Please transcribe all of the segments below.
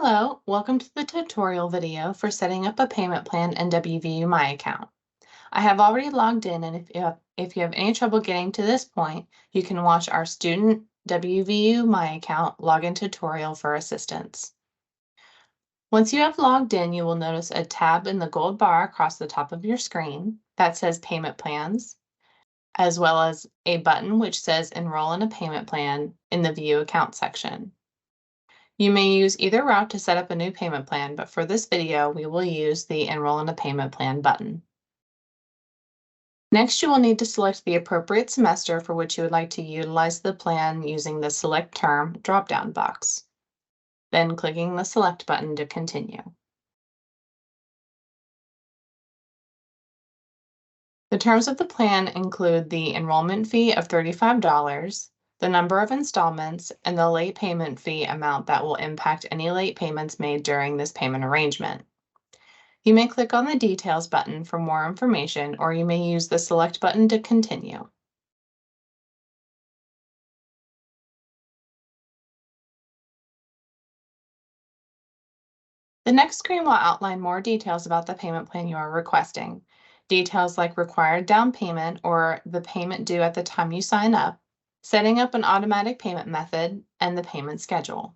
Hello, welcome to the tutorial video for setting up a payment plan in WVU My Account. I have already logged in, and if you have any trouble getting to this point, you can watch our student WVU My Account login tutorial for assistance. Once you have logged in, you will notice a tab in the gold bar across the top of your screen that says Payment Plans, as well as a button which says Enroll in a Payment Plan in the View Account section. You may use either route to set up a new payment plan, but for this video, we will use the Enroll in a Payment Plan button. Next, you will need to select the appropriate semester for which you would like to utilize the plan using the Select Term drop-down box, then clicking the Select button to continue. The terms of the plan include the enrollment fee of $35, the number of installments, and the late payment fee amount that will impact any late payments made during this payment arrangement. You may click on the Details button for more information, or you may use the Select button to continue. The next screen will outline more details about the payment plan you are requesting. Details like required down payment or the payment due at the time you sign up, setting up an automatic payment method, and the payment schedule.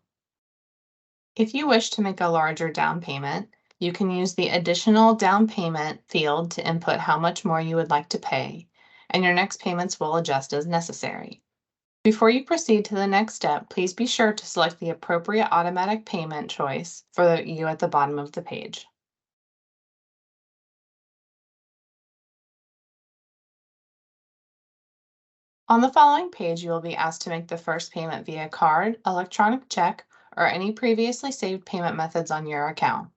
If you wish to make a larger down payment, you can use the additional down payment field to input how much more you would like to pay, and your next payments will adjust as necessary. Before you proceed to the next step, please be sure to select the appropriate automatic payment choice for you at the bottom of the page. On the following page, you will be asked to make the first payment via card, electronic check, or any previously saved payment methods on your account.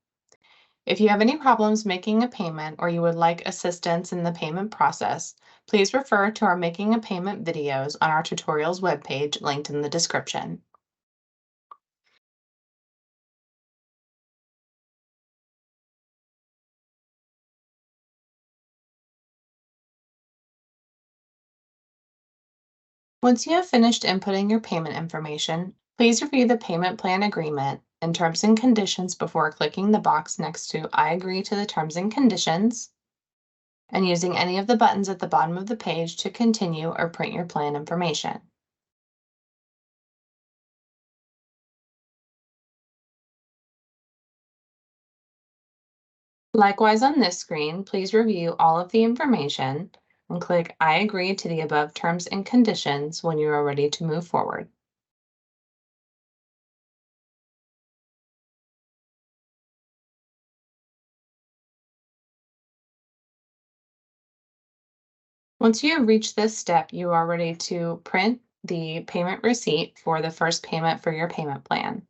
If you have any problems making a payment or you would like assistance in the payment process, please refer to our Making a Payment videos on our tutorials webpage linked in the description. Once you have finished inputting your payment information, please review the payment plan agreement and terms and conditions before clicking the box next to I agree to the terms and conditions and using any of the buttons at the bottom of the page to continue or print your plan information. Likewise, on this screen, please review all of the information and click I agree to the above terms and conditions when you are ready to move forward. Once you have reached this step, you are ready to print the payment receipt for the first payment for your payment plan.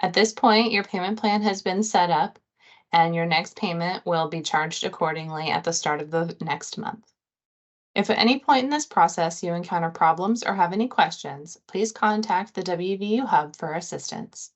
At this point, your payment plan has been set up and your next payment will be charged accordingly at the start of the next month. If at any point in this process you encounter problems or have any questions, please contact the WVU Hub for assistance.